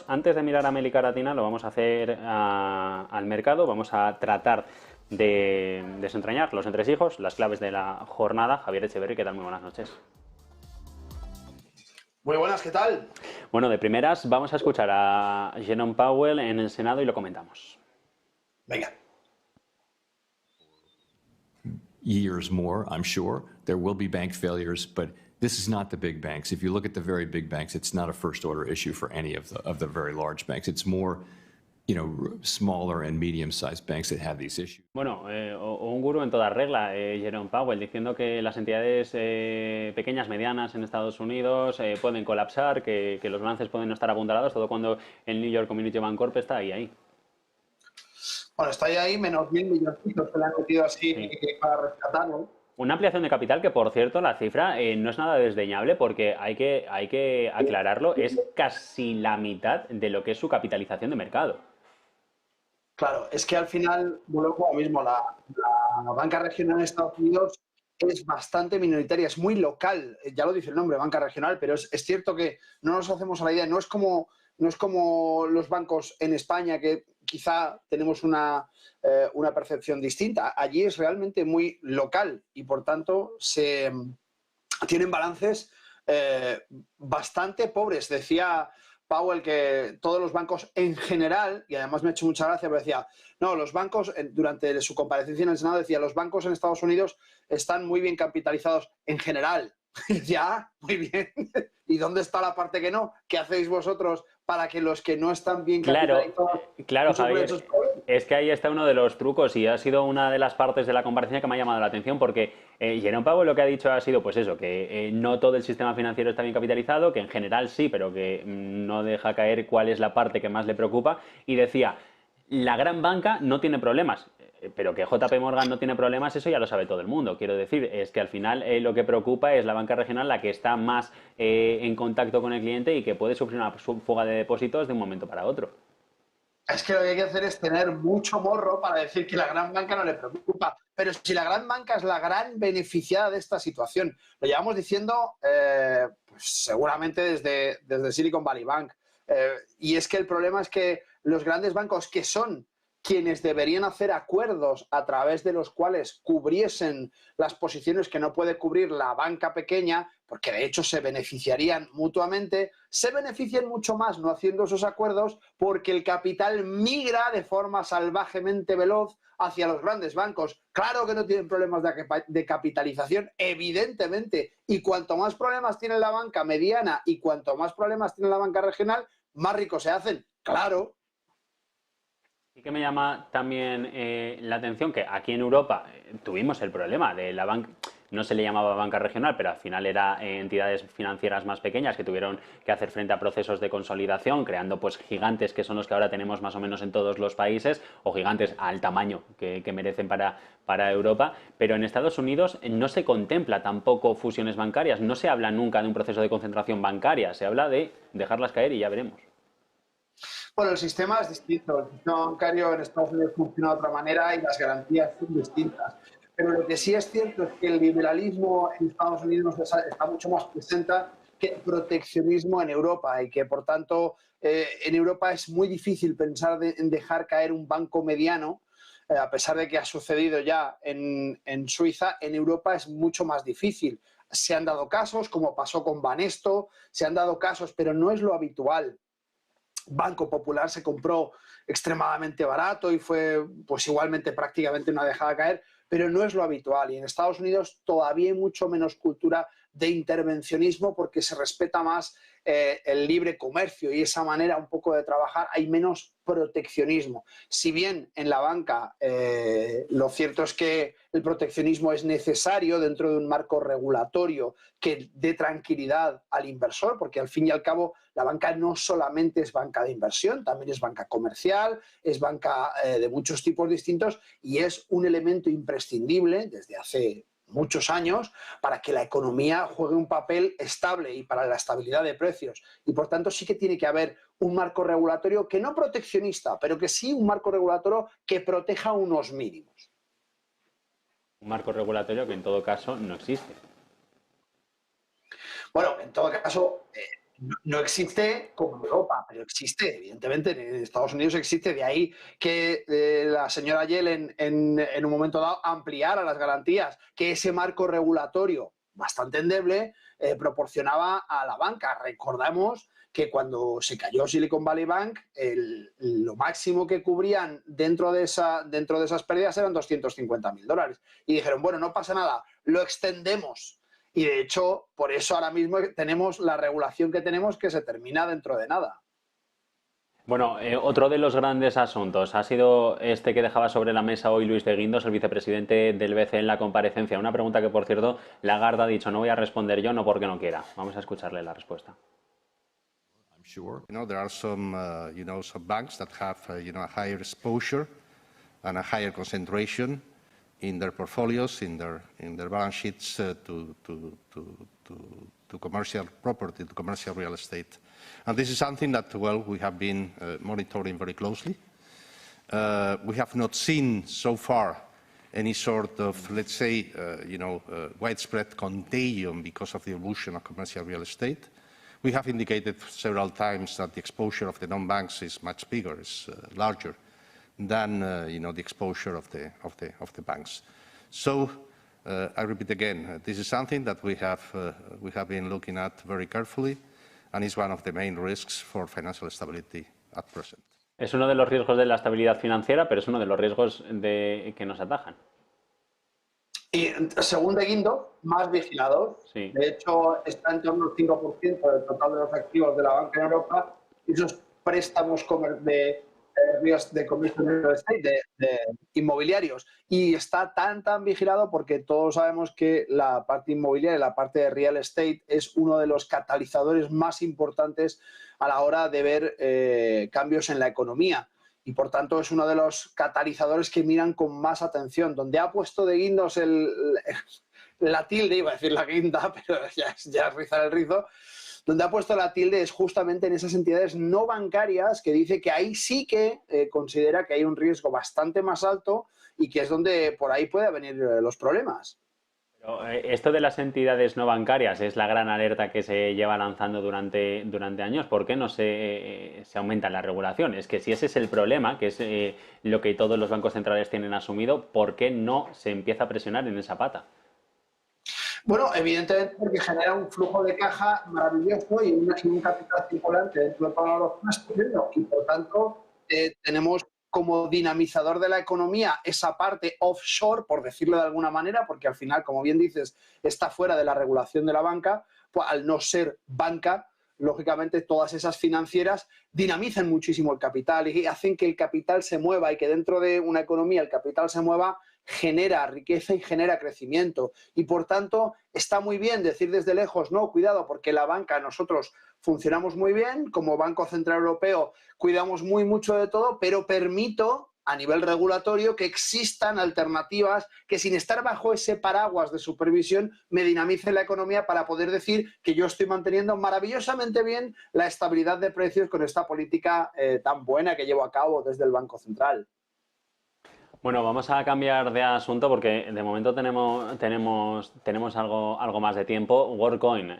Antes de mirar a América Latina, lo vamos a hacer al mercado, vamos a tratar de desentrañar los entresijos, las claves de la jornada. Javier Echeverry, ¿qué tal? Muy buenas noches. Muy buenas, ¿qué tal? Bueno, de primeras vamos a escuchar a Jerome Powell en el Senado y lo comentamos. Venga. Years more, I'm sure. There will be bank failures, but this is not the big banks. If you look at the very big banks, it's not a first order issue for any of the very large banks. It's more, smaller and medium-sized banks that have these issues. Bueno, o un gurú en toda regla, Jerome Powell, diciendo que las entidades pequeñas, medianas en Estados Unidos pueden colapsar, que los balances pueden no estar apuntalados, todo cuando el New York Community Bancorp está ahí. Bueno, está ahí menos 1.000 milloncitos que le han metido así Sí. para rescatarlo. Una ampliación de capital que, por cierto, la cifra no es nada desdeñable porque hay que aclararlo, es casi la mitad de lo que es su capitalización de mercado. Claro, es que al final, vuelvo a lo mismo, la banca regional en Estados Unidos es bastante minoritaria, es muy local, ya lo dice el nombre, banca regional, pero es cierto que no nos hacemos a la idea, no es como los bancos en España, que quizá tenemos una percepción distinta. Allí es realmente muy local y, por tanto, tienen balances bastante pobres. Decía Powell que todos los bancos en general, y además me ha hecho mucha gracia, pero decía, no, los bancos, durante su comparecencia en el Senado, decía, los bancos en Estados Unidos están muy bien capitalizados en general. Y decía, muy bien. ¿Y dónde está la parte que no? ¿Qué hacéis vosotros para que los que no están bien Claro, capitalizados claro, no sufran Javier. esos problemas? Es que ahí está uno de los trucos y ha sido una de las partes de la comparecencia que me ha llamado la atención porque Jerome Powell lo que ha dicho ha sido pues eso, que no todo el sistema financiero está bien capitalizado, que en general sí, pero que no deja caer cuál es la parte que más le preocupa y decía, la gran banca no tiene problemas, pero que JP Morgan no tiene problemas, eso ya lo sabe todo el mundo. Quiero decir, es que al final lo que preocupa es la banca regional, la que está más en contacto con el cliente y que puede sufrir una fuga de depósitos de un momento para otro. Es que lo que hay que hacer es tener mucho morro para decir que la gran banca no le preocupa. Pero si la gran banca es la gran beneficiada de esta situación, lo llevamos diciendo pues seguramente desde Silicon Valley Bank. Y es que el problema es que los grandes bancos, que son quienes deberían hacer acuerdos a través de los cuales cubriesen las posiciones que no puede cubrir la banca pequeña, porque de hecho se beneficiarían mutuamente, se benefician mucho más no haciendo esos acuerdos porque el capital migra de forma salvajemente veloz hacia los grandes bancos. Claro que no tienen problemas de capitalización, evidentemente, y cuanto más problemas tiene la banca mediana y cuanto más problemas tiene la banca regional, más ricos se hacen. Claro. Sí que me llama también la atención que aquí en Europa tuvimos el problema de la banca, no se le llamaba banca regional, pero al final era entidades financieras más pequeñas que tuvieron que hacer frente a procesos de consolidación, creando pues gigantes que son los que ahora tenemos más o menos en todos los países, o gigantes al tamaño que merecen para Europa, pero en Estados Unidos no se contempla tampoco fusiones bancarias, no se habla nunca de un proceso de concentración bancaria, se habla de dejarlas caer y ya veremos. Bueno, el sistema es distinto. El sistema bancario en Estados Unidos funciona de otra manera y las garantías son distintas. Pero lo que sí es cierto es que el liberalismo en Estados Unidos está mucho más presente que el proteccionismo en Europa y que, por tanto, en Europa es muy difícil pensar en dejar caer un banco mediano, a pesar de que ha sucedido ya en Suiza. En Europa es mucho más difícil. Se han dado casos, como pasó con Banesto, se han dado casos, pero no es lo habitual. Banco Popular se compró extremadamente barato y fue pues igualmente prácticamente una dejada caer, pero no es lo habitual. Y en Estados Unidos todavía hay mucho menos cultura de intervencionismo porque se respeta más el libre comercio y esa manera un poco de trabajar, hay menos proteccionismo. Si bien en la banca lo cierto es que el proteccionismo es necesario dentro de un marco regulatorio que dé tranquilidad al inversor, porque al fin y al cabo la banca no solamente es banca de inversión, también es banca comercial, es banca de muchos tipos distintos y es un elemento imprescindible desde hace muchos años para que la economía juegue un papel estable y para la estabilidad de precios. Y por tanto sí que tiene que haber un marco regulatorio que no proteccionista, pero que sí un marco regulatorio que proteja unos mínimos. Un marco regulatorio que en todo caso no existe. Bueno, en todo caso, no existe como en Europa, pero existe, evidentemente, en Estados Unidos existe. De ahí que la señora Yellen en un momento dado ampliara las garantías, que ese marco regulatorio bastante endeble proporcionaba a la banca. Recordamos que cuando se cayó Silicon Valley Bank, lo máximo que cubrían dentro de esas pérdidas eran $250.000. Y dijeron, bueno, no pasa nada, lo extendemos. Y de hecho, por eso ahora mismo tenemos la regulación que tenemos, que se termina dentro de nada. Bueno, otro de los grandes asuntos ha sido este que dejaba sobre la mesa hoy Luis de Guindos, el vicepresidente del BCE, en la comparecencia. Una pregunta que, por cierto, Lagarde ha dicho, no voy a responder yo, no porque no quiera. Vamos a escucharle la respuesta. I'm sure. There are some, some banks that have, a higher exposure and a higher concentration in their portfolios, in their balance sheets to commercial property, to commercial real estate. And this is something that, well, we have been monitoring very closely. We have not seen so far any sort of, let's say, widespread contagion because of the evolution of commercial real estate. We have indicated several times that the exposure of the non-banks is much bigger, is larger than the exposure of the banks. So I repeat again, this is something that we have been looking at very carefully, and is one of the main risks for financial stability at present. Es uno de los riesgos de la estabilidad financiera, pero es uno de los riesgos que nos atajan. Y según de Guindos, más vigilados. Sí. De hecho, está en torno al 5% del total de los activos de la banca en Europa, y esos préstamos de comercio real estate, de inmobiliarios. Y está tan vigilado porque todos sabemos que la parte inmobiliaria, la parte de real estate, es uno de los catalizadores más importantes a la hora de ver cambios en la economía. Y por tanto es uno de los catalizadores que miran con más atención. Donde ha puesto de Guindos la tilde, iba a decir la guinda, pero ya es rizar el rizo, donde ha puesto la tilde es justamente en esas entidades no bancarias, que dice que ahí sí que considera que hay un riesgo bastante más alto y que es donde por ahí pueden venir los problemas. Pero esto de las entidades no bancarias es la gran alerta que se lleva lanzando durante años. ¿Por qué no se aumenta la regulación? Es que si ese es el problema, que es lo que todos los bancos centrales tienen asumido, ¿por qué no se empieza a presionar en esa pata? Bueno, evidentemente porque genera un flujo de caja maravilloso y un capital circulante dentro de todos los países, y por tanto tenemos como dinamizador de la economía esa parte offshore, por decirlo de alguna manera, porque al final, como bien dices, está fuera de la regulación de la banca, pues al no ser banca, lógicamente todas esas financieras dinamizan muchísimo el capital y hacen que el capital se mueva, y que dentro de una economía el capital se mueva genera riqueza y genera crecimiento. Y por tanto está muy bien decir desde lejos, no, cuidado, porque la banca, nosotros funcionamos muy bien, como Banco Central Europeo cuidamos mucho de todo, pero permito a nivel regulatorio que existan alternativas que, sin estar bajo ese paraguas de supervisión, me dinamicen la economía para poder decir que yo estoy manteniendo maravillosamente bien la estabilidad de precios con esta política tan buena que llevo a cabo desde el Banco Central. Bueno, vamos a cambiar de asunto porque de momento tenemos algo más de tiempo. WorldCoin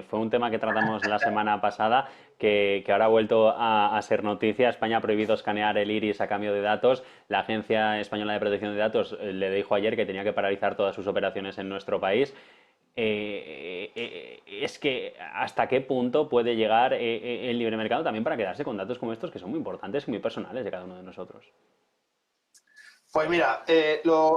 fue un tema que tratamos la semana pasada, que ahora ha vuelto a ser noticia. España ha prohibido escanear el iris a cambio de datos. La Agencia Española de Protección de Datos le dijo ayer que tenía que paralizar todas sus operaciones en nuestro país. Es que ¿hasta qué punto puede llegar el libre mercado también para quedarse con datos como estos, que son muy importantes y muy personales de cada uno de nosotros? Pues mira,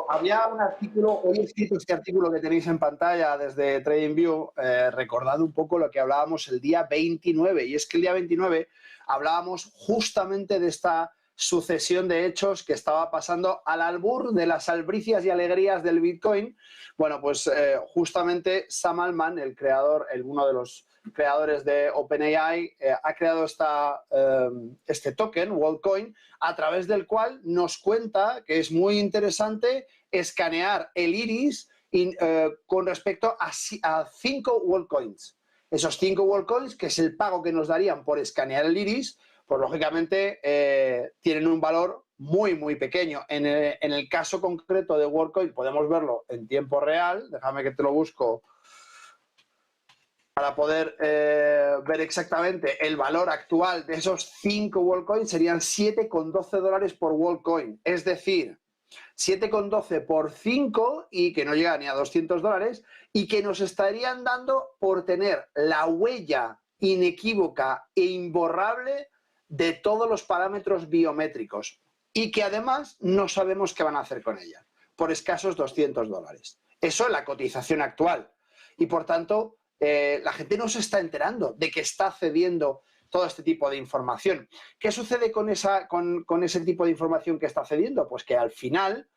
había un artículo, hoy he escrito este artículo que tenéis en pantalla desde TradingView, recordando un poco lo que hablábamos el día 29, y es que el día 29 hablábamos justamente de esta sucesión de hechos que estaba pasando al albur de las albricias y alegrías del Bitcoin. Bueno, pues justamente Sam Altman, uno de los creadores de OpenAI, ha creado este token, WorldCoin, a través del cual nos cuenta que es muy interesante escanear el iris con respecto a 5 WorldCoins. Esos 5 WorldCoins, que es el pago que nos darían por escanear el iris, pues lógicamente tienen un valor muy pequeño. En el caso concreto de WorldCoin podemos verlo en tiempo real. Déjame que te lo busco. para poder ver exactamente el valor actual de esos 5 WorldCoin, serían $7,12 por WorldCoin. Es decir, 7,12 por 5 y que no llega ni a $200 y que nos estarían dando por tener la huella inequívoca e imborrable de todos los parámetros biométricos y que además no sabemos qué van a hacer con ella por escasos $200. Eso es la cotización actual y por tanto la gente no se está enterando de que está cediendo todo este tipo de información. ¿Qué sucede con ese tipo de información que está cediendo? Pues que al final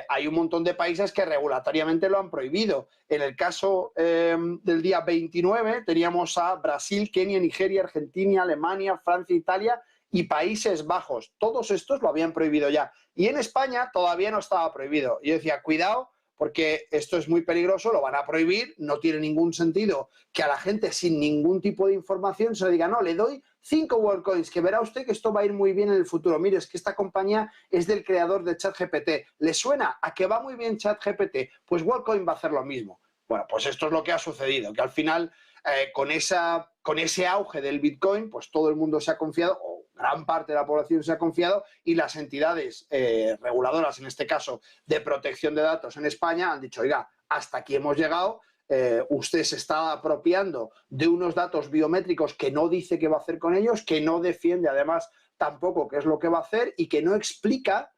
hay un montón de países que regulatoriamente lo han prohibido. En el caso del día 29 teníamos a Brasil, Kenia, Nigeria, Argentina, Alemania, Francia, Italia y Países Bajos. Todos estos lo habían prohibido ya. Y en España todavía no estaba prohibido. Y yo decía, cuidado, porque esto es muy peligroso, lo van a prohibir, no tiene ningún sentido que a la gente sin ningún tipo de información se le diga, no, le doy 5 WorldCoins, que verá usted que esto va a ir muy bien en el futuro. Mire, es que esta compañía es del creador de ChatGPT. ¿Le suena a que va muy bien ChatGPT? Pues WorldCoin va a hacer lo mismo. Bueno, pues esto es lo que ha sucedido, que al final con ese auge del Bitcoin, pues todo el mundo se ha confiado, o gran parte de la población se ha confiado, y las entidades reguladoras, en este caso de protección de datos en España, han dicho, oiga, hasta aquí hemos llegado, usted se está apropiando de unos datos biométricos que no dice qué va a hacer con ellos, que no defiende además tampoco qué es lo que va a hacer y que no explica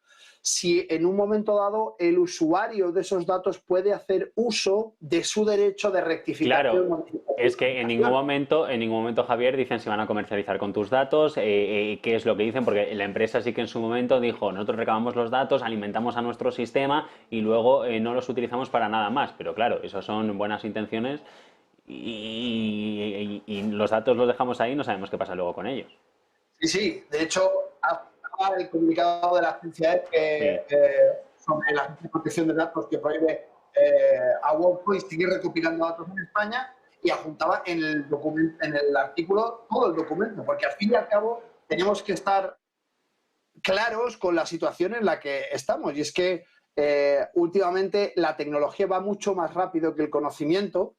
si en un momento dado el usuario de esos datos puede hacer uso de su derecho de rectificación. Claro, es que en ningún momento, Javier, dicen si van a comercializar con tus datos, qué es lo que dicen, porque la empresa sí que en su momento dijo, nosotros recabamos los datos, alimentamos a nuestro sistema y luego no los utilizamos para nada más. Pero claro, esas son buenas intenciones y los datos los dejamos ahí y no sabemos qué pasa luego con ellos. Sí, sí, de hecho, el comunicado de la agencia sobre la Agencia de Protección de Datos que prohíbe a WorldCoin seguir recopilando datos en España y adjuntaba en el artículo todo el documento, porque al fin y al cabo tenemos que estar claros con la situación en la que estamos y es que últimamente la tecnología va mucho más rápido que el conocimiento.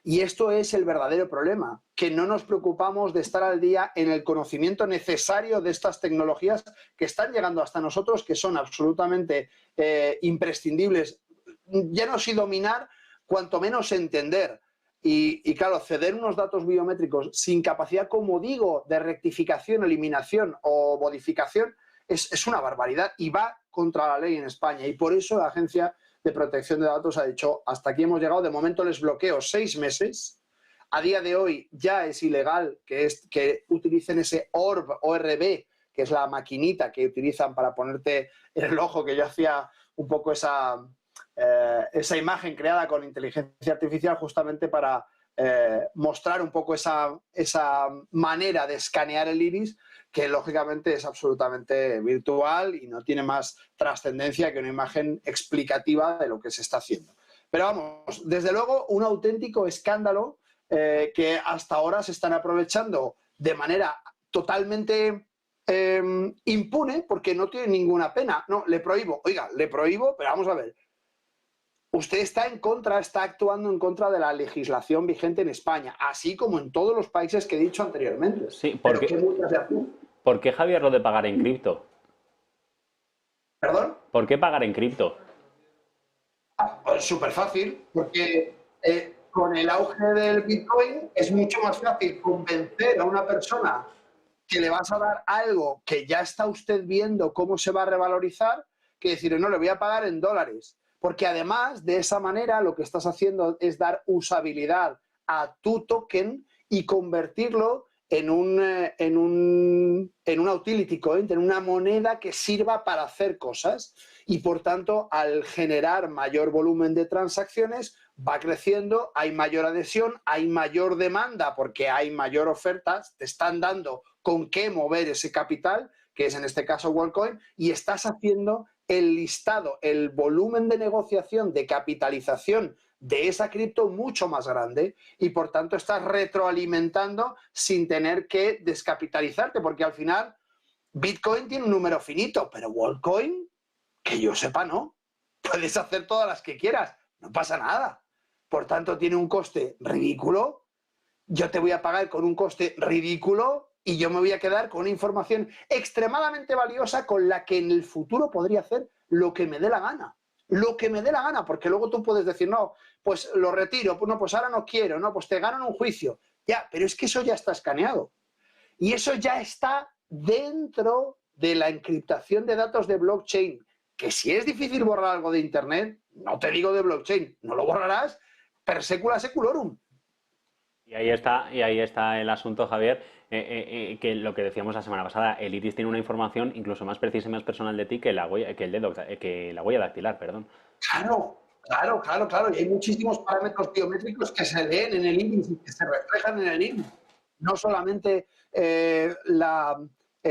Y esto es el verdadero problema, que no nos preocupamos de estar al día en el conocimiento necesario de estas tecnologías que están llegando hasta nosotros, que son absolutamente imprescindibles. Ya no sé dominar, cuanto menos entender. Y claro, ceder unos datos biométricos sin capacidad, como digo, de rectificación, eliminación o modificación, es una barbaridad y va contra la ley en España. Y por eso la Agencia de Protección de Datos ha dicho, hasta aquí hemos llegado, de momento les bloqueo 6 meses. A día de hoy ya es ilegal que utilicen ese ORB, que es la maquinita que utilizan para ponerte en el ojo, que yo hacía un poco esa imagen creada con inteligencia artificial justamente para mostrar un poco esa manera de escanear el iris, que lógicamente es absolutamente virtual y no tiene más trascendencia que una imagen explicativa de lo que se está haciendo. Pero vamos, desde luego un auténtico escándalo que hasta ahora se están aprovechando de manera totalmente impune porque no tiene ninguna pena. No, le prohíbo, oiga, le prohíbo, pero vamos a ver. Usted está actuando en contra de la legislación vigente en España, así como en todos los países que he dicho anteriormente. Sí, ¿por qué, Javier, lo de pagar en cripto? ¿Perdón? ¿Por qué pagar en cripto? Pues súper fácil, porque con el auge del Bitcoin es mucho más fácil convencer a una persona que le vas a dar algo que ya está usted viendo cómo se va a revalorizar, que decirle, no, le voy a pagar en dólares. Porque además, de esa manera, lo que estás haciendo es dar usabilidad a tu token y convertirlo en una utility coin, en una moneda que sirva para hacer cosas. Y, por tanto, al generar mayor volumen de transacciones, va creciendo, hay mayor adhesión, hay mayor demanda porque hay mayor oferta, te están dando con qué mover ese capital, que es en este caso WorldCoin, y estás haciendo el listado, el volumen de negociación, de capitalización de esa cripto mucho más grande y por tanto estás retroalimentando sin tener que descapitalizarte, porque al final Bitcoin tiene un número finito, pero WorldCoin, que yo sepa, no. Puedes hacer todas las que quieras, no pasa nada. Por tanto, tiene un coste ridículo yo te voy a pagar con un coste ridículo y yo me voy a quedar con una información extremadamente valiosa con la que en el futuro podría hacer lo que me dé la gana. Lo que me dé la gana, porque luego tú puedes decir, no, pues lo retiro, pues no, pues ahora no quiero, no, pues te gano en un juicio. Ya, pero es que eso ya está escaneado. Y eso ya está dentro de la encriptación de datos de blockchain, que si es difícil borrar algo de Internet, no te digo de blockchain, no lo borrarás per secula seculorum. Y ahí está el asunto, Javier, que lo que decíamos la semana pasada, el iris tiene una información incluso más precisa y más personal de ti que la huella, que la huella dactilar, perdón. Claro, claro, claro, claro. Y hay muchísimos parámetros biométricos que se leen en el iris y que se reflejan en el iris. No solamente la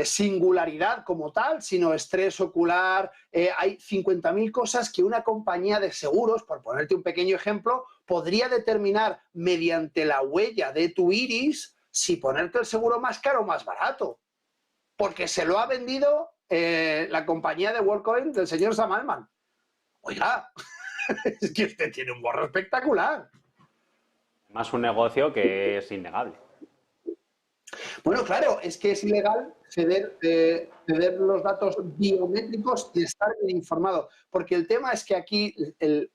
singularidad como tal, sino estrés ocular. Hay 50.000 cosas que una compañía de seguros, por ponerte un pequeño ejemplo, podría determinar mediante la huella de tu iris si ponerte el seguro más caro o más barato. Porque se lo ha vendido la compañía de WorldCoin del señor Sam Altman. Oiga, es que usted tiene un gorro espectacular. Más un negocio que es innegable. Bueno, claro, es que es ilegal ceder los datos biométricos y estar bien informado. Porque el tema es que aquí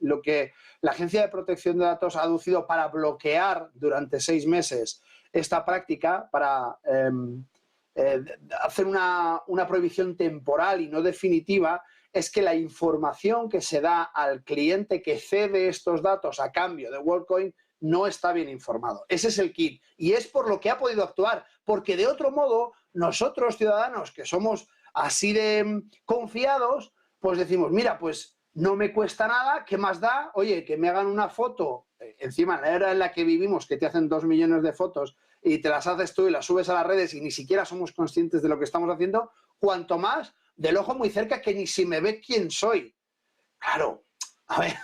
lo que la Agencia de Protección de Datos ha aducido para bloquear durante 6 meses esta práctica, para hacer una prohibición temporal y no definitiva, es que la información que se da al cliente que cede estos datos a cambio de WorldCoin no está bien informado. Ese es el kit. Y es por lo que ha podido actuar. Porque de otro modo, nosotros ciudadanos que somos así de confiados, pues decimos, mira, pues no me cuesta nada, ¿qué más da? Oye, que me hagan una foto, encima en la era en la que vivimos, que te hacen 2 millones de fotos y te las haces tú y las subes a las redes y ni siquiera somos conscientes de lo que estamos haciendo, cuanto más del ojo muy cerca que ni si me ve quién soy. Claro, a ver,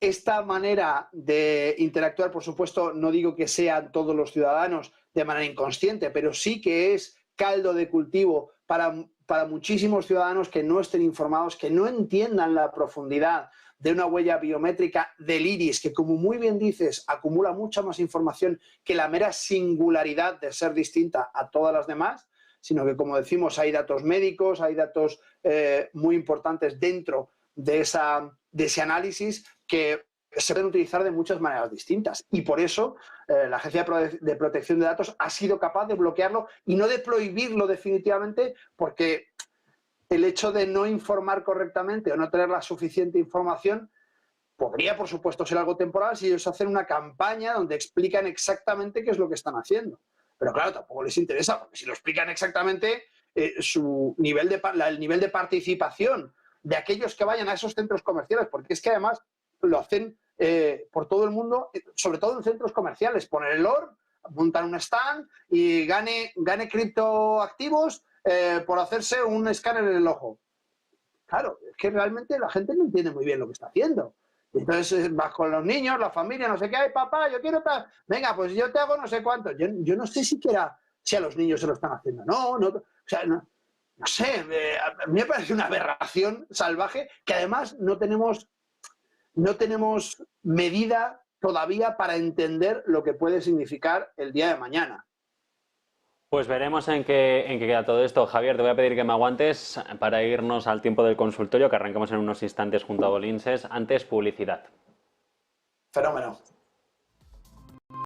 esta manera de interactuar, por supuesto, no digo que sean todos los ciudadanos de manera inconsciente, pero sí que es caldo de cultivo para muchísimos ciudadanos que no estén informados, que no entiendan la profundidad de una huella biométrica del iris, que como muy bien dices, acumula mucha más información que la mera singularidad de ser distinta a todas las demás, sino que, como decimos, hay datos médicos, hay datos muy importantes dentro de ese análisis que se pueden utilizar de muchas maneras distintas. Y por eso la Agencia de Protección de Datos ha sido capaz de bloquearlo y no de prohibirlo definitivamente, porque el hecho de no informar correctamente o no tener la suficiente información podría, por supuesto, ser algo temporal si ellos hacen una campaña donde explican exactamente qué es lo que están haciendo. Pero claro, tampoco les interesa, porque si lo explican exactamente, el nivel de participación de aquellos que vayan a esos centros comerciales, porque es que además lo hacen por todo el mundo, sobre todo en centros comerciales, poner el OR, montar un stand y gane criptoactivos por hacerse un escáner en el ojo. Claro, es que realmente la gente no entiende muy bien lo que está haciendo. Entonces vas con los niños, la familia, no sé qué, ay papá, yo quiero tal, venga, pues yo te hago no sé cuánto. Yo no sé siquiera si a los niños se lo están haciendo. No, o sea, no sé, a mí me parece una aberración salvaje que además no tenemos medida todavía para entender lo que puede significar el día de mañana. Pues veremos en qué queda todo esto. Javier, te voy a pedir que me aguantes para irnos al tiempo del consultorio, que arrancamos en unos instantes junto a Bolinses. Antes, publicidad. Fenómeno.